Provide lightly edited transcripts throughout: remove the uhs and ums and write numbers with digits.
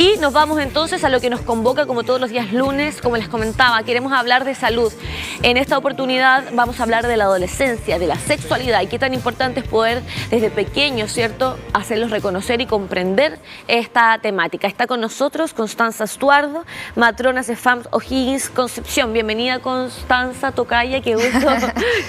Y nos vamos entonces a lo que nos convoca como todos los días lunes. Como les comentaba, queremos hablar de salud. En esta oportunidad vamos a hablar de la adolescencia, de la sexualidad y qué tan importante es poder desde pequeños, ¿cierto?, hacerlos reconocer y comprender esta temática. Está con nosotros Constanza Estuardo, matrona CEFAMS O'Higgins Concepción. Bienvenida, Constanza, tocaya, qué gusto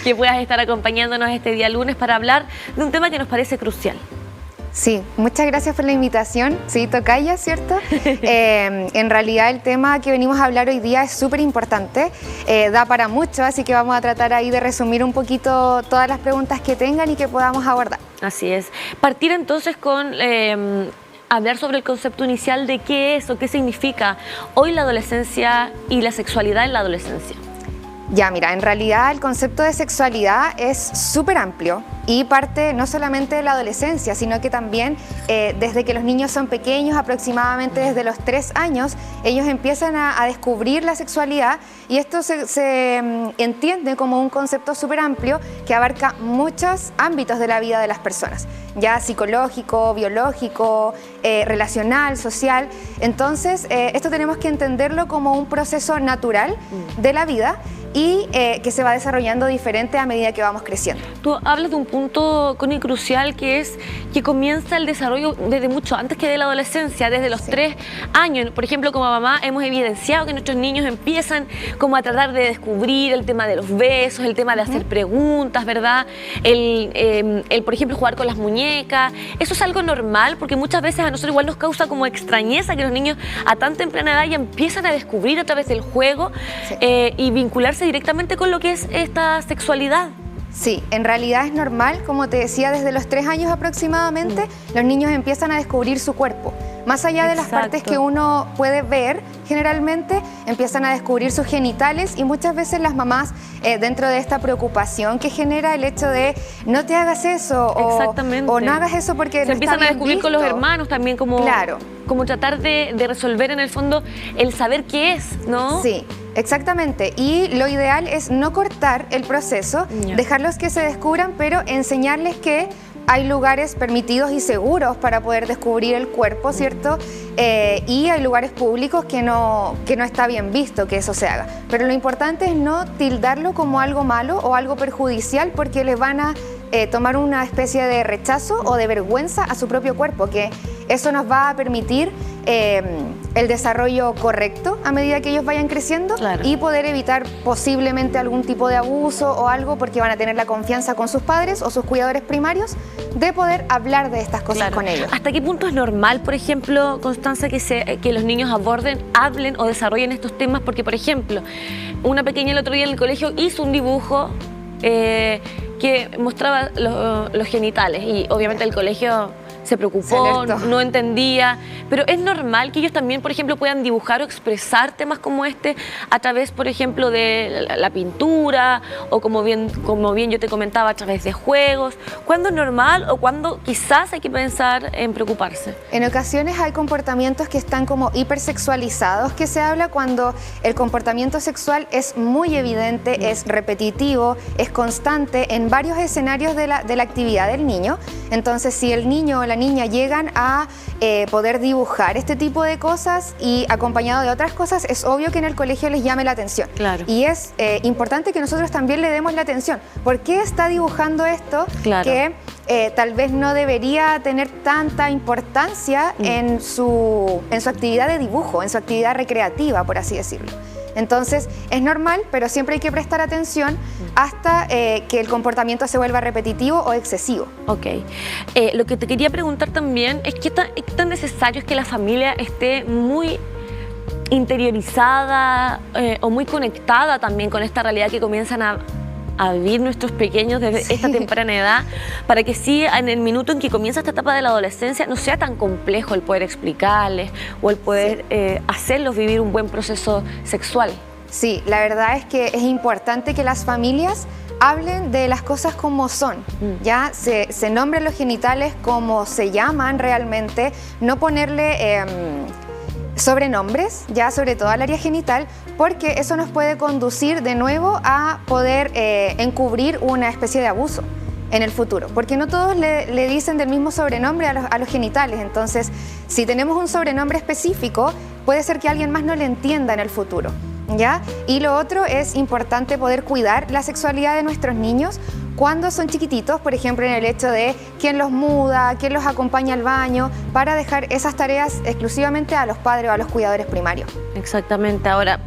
que puedas estar acompañándonos este día lunes para hablar de un tema que nos parece crucial. Sí, muchas gracias por la invitación. Sí, tocaya, ¿cierto? En realidad el tema que venimos a hablar hoy día es súper importante, da para mucho, así que vamos a tratar ahí de resumir un poquito todas las preguntas que tengan y que podamos abordar. Así es. Partir entonces con hablar sobre el concepto inicial de qué es o qué significa hoy la adolescencia y la sexualidad en la adolescencia. Ya, mira, en realidad el concepto de sexualidad es súper amplio y parte no solamente de la adolescencia, sino que también desde que los niños son pequeños, aproximadamente desde los 3 años, ellos empiezan a descubrir la sexualidad y esto se entiende como un concepto súper amplio que abarca muchos ámbitos de la vida de las personas, ya psicológico, biológico, relacional, social. Entonces, esto tenemos que entenderlo como un proceso natural de la vida y que se va desarrollando diferente a medida que vamos creciendo. Tú hablas de un punto, Connie, crucial, que es que comienza el desarrollo desde mucho antes que de la adolescencia, desde los 3 años. Por ejemplo, como mamá hemos evidenciado que nuestros niños empiezan como a tratar de descubrir el tema de los besos, el tema de hacer preguntas, ¿verdad? Por ejemplo, jugar con las muñecas. Eso es algo normal porque muchas veces a nosotros igual nos causa como extrañeza que los niños a tan temprana edad ya empiezan a descubrir a través del juego y vincularse directamente con lo que es esta sexualidad. Sí, en realidad es normal, como te decía, desde los 3 años aproximadamente, los niños empiezan a descubrir su cuerpo. Más allá de las partes que uno puede ver, generalmente empiezan a descubrir sus genitales y muchas veces las mamás, dentro de esta preocupación que genera el hecho de no te hagas eso o no hagas eso porque se empiezan a descubrir con los hermanos también, como, como tratar de resolver en el fondo el saber qué es, ¿no? Sí. Exactamente, y lo ideal es no cortar el proceso, dejarlos que se descubran, pero enseñarles que hay lugares permitidos y seguros para poder descubrir el cuerpo, ¿cierto? Y hay lugares públicos que no está bien visto que eso se haga. Pero lo importante es no tildarlo como algo malo o algo perjudicial porque les van a tomar una especie de rechazo o de vergüenza a su propio cuerpo, que eso nos va a permitir el desarrollo correcto a medida que ellos vayan creciendo y poder evitar posiblemente algún tipo de abuso o algo porque van a tener la confianza con sus padres o sus cuidadores primarios de poder hablar de estas cosas con ellos. ¿Hasta qué punto es normal, por ejemplo, Constanza, que los niños hablen o desarrollen estos temas? Porque, por ejemplo, una pequeña el otro día en el colegio hizo un dibujo que mostraba los genitales y obviamente el colegio se preocupó, no entendía, pero es normal que ellos también, por ejemplo, puedan dibujar o expresar temas como este a través, por ejemplo, de la pintura o como bien yo te comentaba, a través de juegos. ¿Cuándo es normal o cuándo quizás hay que pensar en preocuparse? En ocasiones hay comportamientos que están como hipersexualizados, que se habla cuando el comportamiento sexual es muy evidente, es repetitivo, es constante en varios escenarios de la actividad del niño. Entonces, si el niño o la niña llegan a poder dibujar este tipo de cosas y acompañado de otras cosas, es obvio que en el colegio les llame la atención. Y es importante que nosotros también le demos la atención. ¿Por qué está dibujando esto que tal vez no debería tener tanta importancia en su actividad de dibujo, en su actividad recreativa, por así decirlo? Entonces, es normal, pero siempre hay que prestar atención hasta que el comportamiento se vuelva repetitivo o excesivo. Ok. Lo que te quería preguntar también es qué tan necesario es que la familia esté muy interiorizada o muy conectada también con esta realidad que comienzan a vivir nuestros pequeños desde esta temprana edad, para que sí, en el minuto en que comienza esta etapa de la adolescencia, no sea tan complejo el poder explicarles o el poder hacerlos vivir un buen proceso sexual. Sí, la verdad es que es importante que las familias hablen de las cosas como son, ya se nombren los genitales como se llaman realmente, no ponerle sobrenombres, ya sobre todo al área genital, porque eso nos puede conducir de nuevo a poder encubrir una especie de abuso. en el futuro, porque no todos le dicen del mismo sobrenombre a los genitales. Entonces, si tenemos un sobrenombre específico, puede ser que alguien más no le entienda en el futuro, ¿ya? Y lo otro es importante poder cuidar la sexualidad de nuestros niños cuando son chiquititos, por ejemplo, en el hecho de quién los muda, quién los acompaña al baño, para dejar esas tareas exclusivamente a los padres o a los cuidadores primarios. Exactamente. Ahora,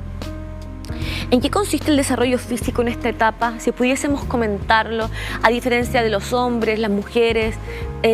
¿en qué consiste el desarrollo físico en esta etapa? Si pudiésemos comentarlo, a diferencia de los hombres, las mujeres,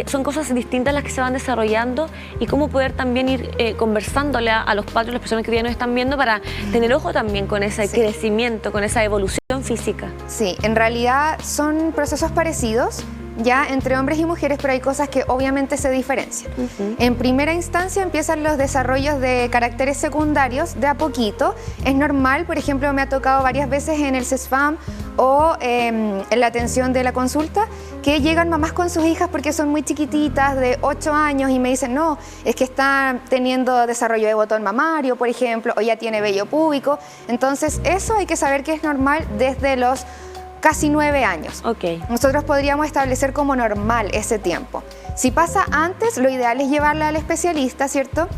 son cosas distintas las que se van desarrollando, y cómo poder también ir conversándole a los padres, las personas que ya nos están viendo, para tener ojo también con ese crecimiento, con esa evolución física. Sí, en realidad son procesos parecidos, ya entre hombres y mujeres, pero hay cosas que obviamente se diferencian. En primera instancia empiezan los desarrollos de caracteres secundarios de a poquito. Es normal, por ejemplo, me ha tocado varias veces en el CESFAM o en la atención de la consulta, que llegan mamás con sus hijas porque son muy chiquititas, de 8 años, y me dicen, no, es que está teniendo desarrollo de botón mamario, por ejemplo, o ya tiene vello púbico. Entonces eso hay que saber que es normal desde los casi 9 años. Nosotros podríamos establecer como normal ese tiempo. Si pasa antes, lo ideal es llevarla al especialista, ¿cierto?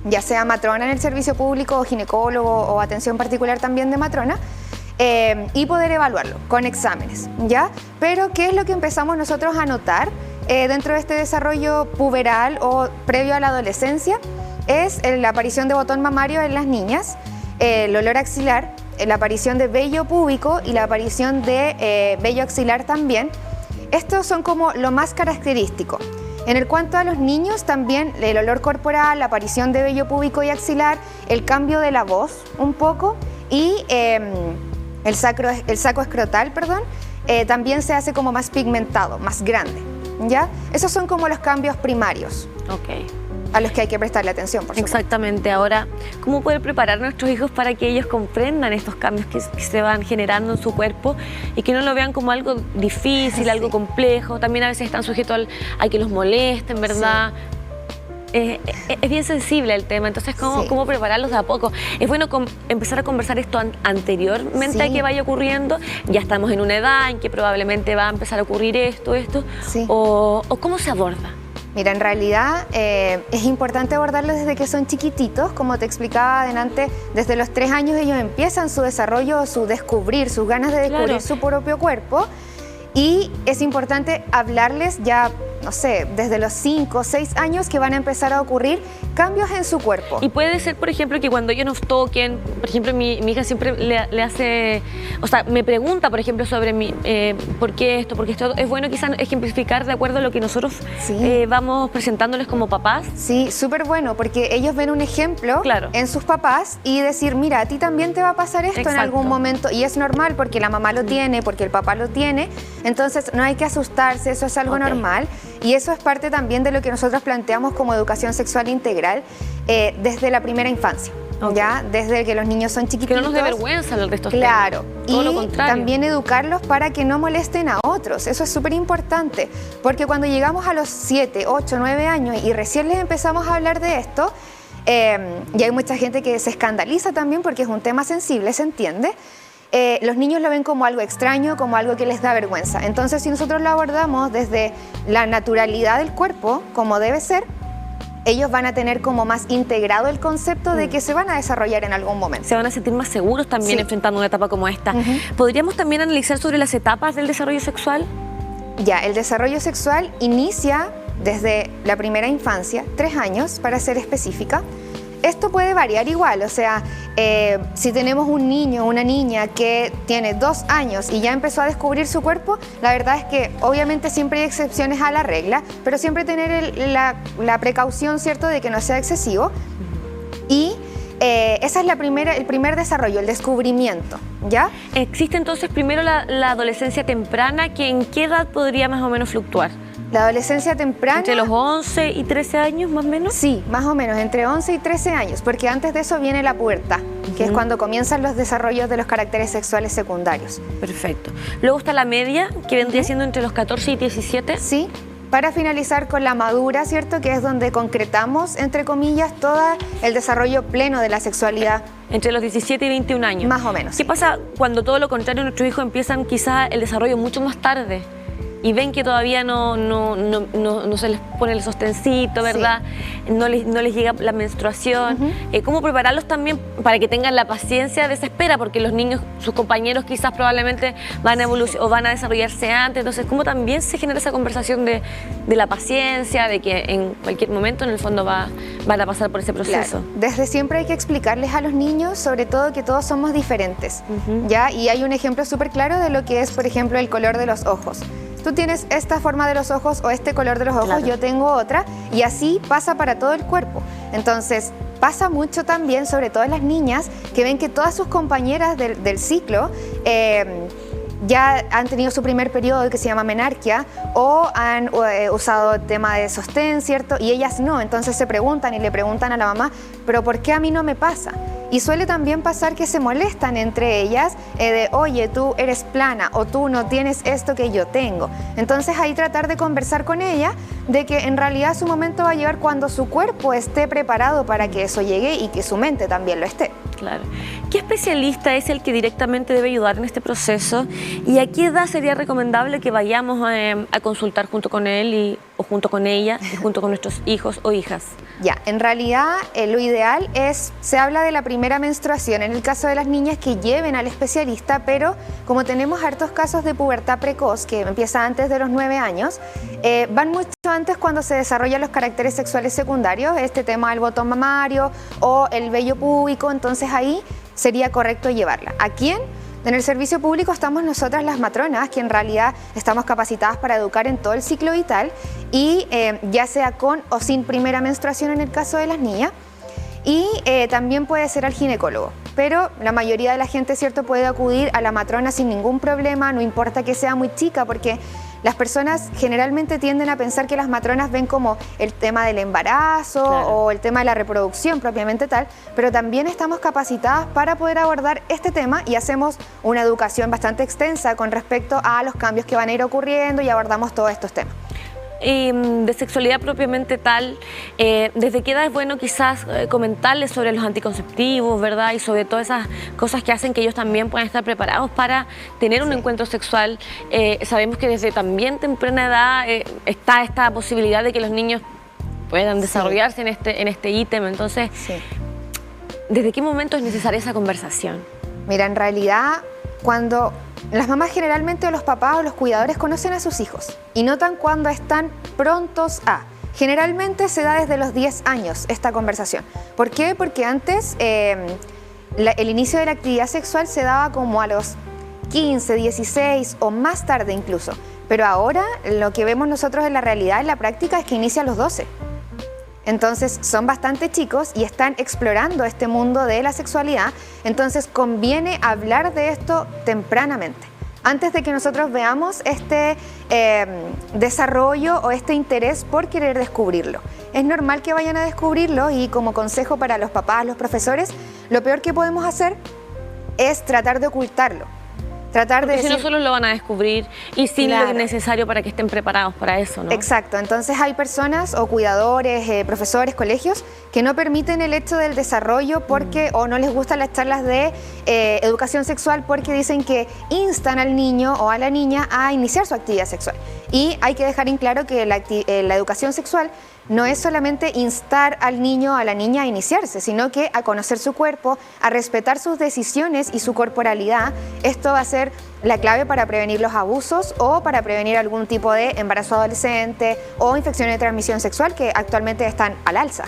Ya sea matrona en el servicio público, o ginecólogo, o atención particular también de matrona, y poder evaluarlo con exámenes, ¿ya? Pero ¿qué es lo que empezamos nosotros a notar dentro de este desarrollo puberal o previo a la adolescencia? Es la aparición de botón mamario en las niñas, el olor axilar, la aparición de vello púbico y la aparición de vello axilar también. Estos son como lo más característico. En el cuanto a los niños, también el olor corporal, la aparición de vello púbico y axilar, el cambio de la voz un poco, y el saco escrotal, perdón, también se hace como más pigmentado, más grande, ¿ya? Esos son como los cambios primarios. A los que hay que prestarle atención, por supuesto. Exactamente. Ahora, ¿cómo poder preparar a nuestros hijos para que ellos comprendan estos cambios que se van generando en su cuerpo y que no lo vean como algo difícil, algo complejo? También a veces están sujetos a que los molesten, ¿verdad? Es bien sensible el tema, entonces ¿cómo prepararlos de a poco? Es bueno empezar a conversar esto anteriormente a que vaya ocurriendo. Ya estamos en una edad en que probablemente va a empezar a ocurrir esto, o ¿cómo se aborda? Mira, en realidad es importante abordarlos desde que son chiquititos. Como te explicaba adelante, desde los 3 años ellos empiezan su desarrollo, sus ganas de descubrir su propio cuerpo. Y es importante hablarles ya, no sé, desde los 5 o 6 años, que van a empezar a ocurrir cambios en su cuerpo. Y puede ser, por ejemplo, que cuando ellos nos toquen, por ejemplo, mi hija siempre le hace, o sea, me pregunta, por ejemplo, sobre por qué esto, es bueno quizás ejemplificar de acuerdo a lo que nosotros vamos presentándoles como papás. Sí, súper bueno, porque ellos ven un ejemplo en sus papás y decir, mira, a ti también te va a pasar esto en algún momento, y es normal porque la mamá lo tiene, porque el papá lo tiene. Entonces no hay que asustarse, eso es algo normal, y eso es parte también de lo que nosotros planteamos como educación sexual integral desde la primera infancia, ya desde que los niños son chiquititos. Que no nos dé vergüenza hablar de estos temas. Claro, todo y lo contrario. También educarlos para que no molesten a otros, eso es súper importante, porque cuando llegamos a los 7, 8, 9 años y recién les empezamos a hablar de esto, y hay mucha gente que se escandaliza también porque es un tema sensible, ¿se entiende? Los niños lo ven como algo extraño, como algo que les da vergüenza. Entonces, si nosotros lo abordamos desde la naturalidad del cuerpo, como debe ser, ellos van a tener como más integrado el concepto de que se van a desarrollar en algún momento. Se van a sentir más seguros también enfrentando una etapa como esta. ¿Podríamos también analizar sobre las etapas del desarrollo sexual? Ya, el desarrollo sexual inicia desde la primera infancia, 3 años para ser específica. Esto puede variar igual, o sea, si tenemos un niño o una niña que tiene 2 años y ya empezó a descubrir su cuerpo, la verdad es que obviamente siempre hay excepciones a la regla, pero siempre tener la precaución, ¿cierto?, de que no sea excesivo. Y esa es el primer desarrollo, el descubrimiento, ¿ya? Existe entonces primero la adolescencia temprana, que ¿en qué edad podría más o menos fluctuar? La adolescencia temprana... ¿Entre los 11 y 13 años más o menos? Sí, más o menos, entre 11 y 13 años, porque antes de eso viene la pubertad, que es cuando comienzan los desarrollos de los caracteres sexuales secundarios. Perfecto. Luego está la media, que vendría siendo entre los 14 y 17. Sí, para finalizar con la madura, ¿cierto?, que es donde concretamos, entre comillas, todo el desarrollo pleno de la sexualidad. Entre los 17 y 21 años. Más o menos. ¿Qué pasa cuando todo lo contrario, nuestros hijos empiezan quizás el desarrollo mucho más tarde? y ven que todavía no se les pone el sostencito, ¿verdad? Sí. No les llega la menstruación. ¿Cómo prepararlos también para que tengan la paciencia de esa espera? Porque los niños, sus compañeros quizás probablemente van a evolucionar o van a desarrollarse antes. Entonces, ¿cómo también se genera esa conversación de la paciencia, de que en cualquier momento en el fondo van a pasar por ese proceso? Claro. Desde siempre hay que explicarles a los niños, sobre todo, que todos somos diferentes, ¿ya? Y hay un ejemplo súper claro de lo que es, por ejemplo, el color de los ojos. Tú tienes esta forma de los ojos o este color de los ojos, claro. Yo tengo otra, y así pasa para todo el cuerpo. Entonces, pasa mucho también, sobre todo en las niñas, que ven que todas sus compañeras del ciclo ya han tenido su primer periodo, que se llama menarquia, o han usado el tema de sostén, ¿cierto? Y ellas no, entonces se preguntan y le preguntan a la mamá, ¿pero por qué a mí no me pasa? Y suele también pasar que se molestan entre ellas de, oye, tú eres plana o tú no tienes esto que yo tengo. Entonces ahí tratar de conversar con ella de que en realidad su momento va a llegar cuando su cuerpo esté preparado para que eso llegue y que su mente también lo esté. Claro. ¿Qué especialista es el que directamente debe ayudar en este proceso? ¿Y a qué edad sería recomendable que vayamos a consultar junto con él o junto con ella y junto con nuestros hijos o hijas? Ya, en realidad lo ideal es, se habla de la primera menstruación, en el caso de las niñas que lleven al especialista, pero como tenemos hartos casos de pubertad precoz, que empieza antes de los 9 años, van mucho antes cuando se desarrollan los caracteres sexuales secundarios, este tema del botón mamario o el vello púbico, entonces ahí sería correcto llevarla. ¿A quién? En el servicio público estamos nosotras las matronas, que en realidad estamos capacitadas para educar en todo el ciclo vital y ya sea con o sin primera menstruación en el caso de las niñas, y también puede ser al ginecólogo. Pero la mayoría de la gente, ¿cierto?, puede acudir a la matrona sin ningún problema, no importa que sea muy chica, porque las personas generalmente tienden a pensar que las matronas ven como el tema del embarazo, claro, o el tema de la reproducción propiamente tal, pero también estamos capacitadas para poder abordar este tema y hacemos una educación bastante extensa con respecto a los cambios que van a ir ocurriendo y abordamos todos estos temas. De sexualidad propiamente tal, ¿desde qué edad es bueno quizás comentarles sobre los anticonceptivos, verdad? Y sobre todas esas cosas que hacen que ellos también puedan estar preparados para tener un encuentro sexual. Sabemos que desde también temprana edad está esta posibilidad de que los niños puedan desarrollarse en este ítem. Entonces, ¿desde qué momento es necesaria esa conversación? Mira, en realidad, cuando las mamás generalmente o los papás o los cuidadores conocen a sus hijos y notan cuando están prontos a. Generalmente se da desde los 10 años esta conversación. ¿Por qué? Porque antes el inicio de la actividad sexual se daba como a los 15, 16 o más tarde incluso. Pero ahora lo que vemos nosotros en la realidad, en la práctica, es que inicia a los 12. Entonces son bastante chicos y están explorando este mundo de la sexualidad, entonces conviene hablar de esto tempranamente, antes de que nosotros veamos este desarrollo o este interés por querer descubrirlo. Es normal que vayan a descubrirlo y como consejo para los papás, los profesores, lo peor que podemos hacer es tratar de ocultarlo. Porque si no, solo lo van a descubrir y sin lo necesario para que estén preparados para eso, ¿no? Exacto. Entonces hay personas o cuidadores, profesores, colegios que no permiten el hecho del desarrollo porque o no les gustan las charlas de educación sexual porque dicen que instan al niño o a la niña a iniciar su actividad sexual. Y hay que dejar en claro que la educación sexual no es solamente instar al niño o a la niña a iniciarse, sino que a conocer su cuerpo, a respetar sus decisiones y su corporalidad. Esto va a ser la clave para prevenir los abusos o para prevenir algún tipo de embarazo adolescente o infecciones de transmisión sexual que actualmente están al alza.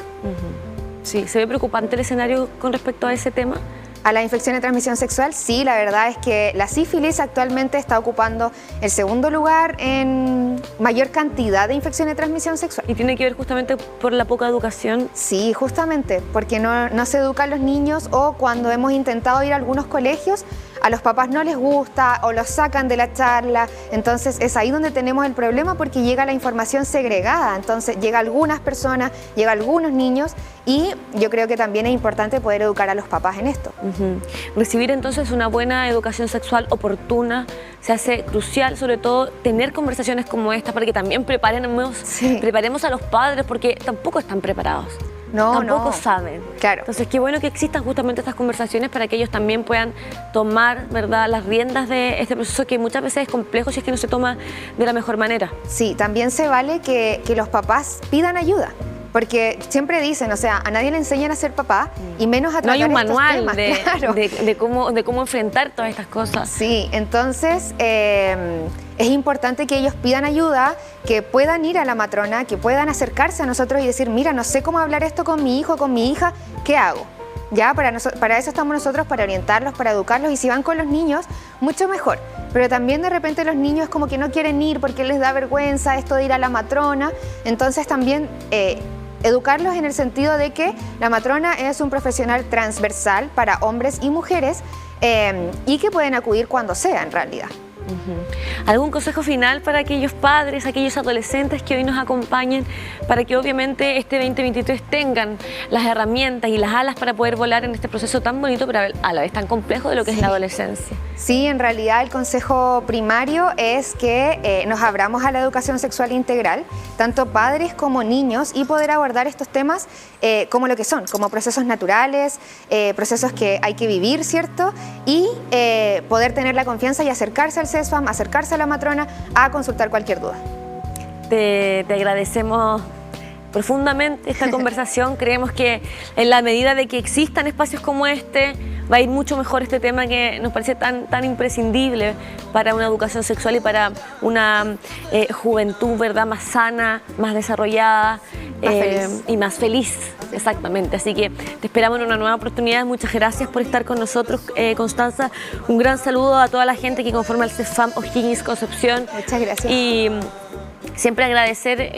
Sí, ¿se ve preocupante el escenario con respecto a ese tema? A la infección de transmisión sexual, sí, la verdad es que la sífilis actualmente está ocupando el segundo lugar en mayor cantidad de infección de transmisión sexual. ¿Y tiene que ver justamente por la poca educación? Sí, justamente, porque no se educan los niños o cuando hemos intentado ir a algunos colegios, a los papás no les gusta o los sacan de la charla, entonces es ahí donde tenemos el problema porque llega la información segregada, entonces llega a algunas personas, llega a algunos niños y yo creo que también es importante poder educar a los papás en esto. Recibir entonces una buena educación sexual oportuna se hace crucial, sobre todo tener conversaciones como esta para que también preparemos a los padres porque tampoco están preparados. tampoco no. saben. Claro. Entonces, qué bueno que existan justamente estas conversaciones para que ellos también puedan tomar, ¿verdad?, las riendas de este proceso que muchas veces es complejo si es que no se toma de la mejor manera. Sí, también se vale que los papás pidan ayuda. Porque siempre dicen, o sea, a nadie le enseñan a ser papá y menos a No hay tratar un estos manual temas, claro. de cómo enfrentar todas estas cosas. Sí, entonces es importante que ellos pidan ayuda, que puedan ir a la matrona, que puedan acercarse a nosotros y decir, mira, no sé cómo hablar esto con mi hijo, con mi hija, ¿qué hago? Ya, para eso estamos nosotros, para orientarlos, para educarlos, y si van con los niños, mucho mejor. Pero también de repente los niños como que no quieren ir porque les da vergüenza esto de ir a la matrona, entonces también educarlos en el sentido de que la matrona es un profesional transversal para hombres y mujeres y que pueden acudir cuando sea en realidad. ¿Algún consejo final para aquellos padres, aquellos adolescentes que hoy nos acompañen, para que obviamente este 2023 tengan las herramientas y las alas para poder volar en este proceso tan bonito, pero a la vez tan complejo de lo que es la adolescencia? Sí, en realidad el consejo primario es que nos abramos a la educación sexual integral, tanto padres como niños, y poder abordar estos temas como lo que son, como procesos naturales, procesos que hay que vivir, ¿cierto? Y poder tener la confianza y acercarse al CESFAM, acercarse a la matrona a consultar cualquier duda. Te agradecemos profundamente esta conversación. Creemos que en la medida de que existan espacios como este, va a ir mucho mejor este tema que nos parece tan imprescindible para una educación sexual y para una juventud, ¿verdad?, más sana, más desarrollada y más feliz. Exactamente, así que te esperamos en una nueva oportunidad. Muchas gracias por estar con nosotros, Constanza. Un gran saludo a toda la gente que conforma el CESFAM O'Higgins Concepción. Muchas gracias. Y siempre agradecer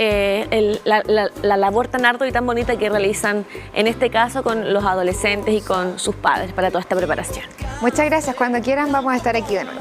la labor tan ardua y tan bonita que realizan en este caso con los adolescentes y con sus padres para toda esta preparación. Muchas gracias. Cuando quieran vamos a estar aquí de nuevo.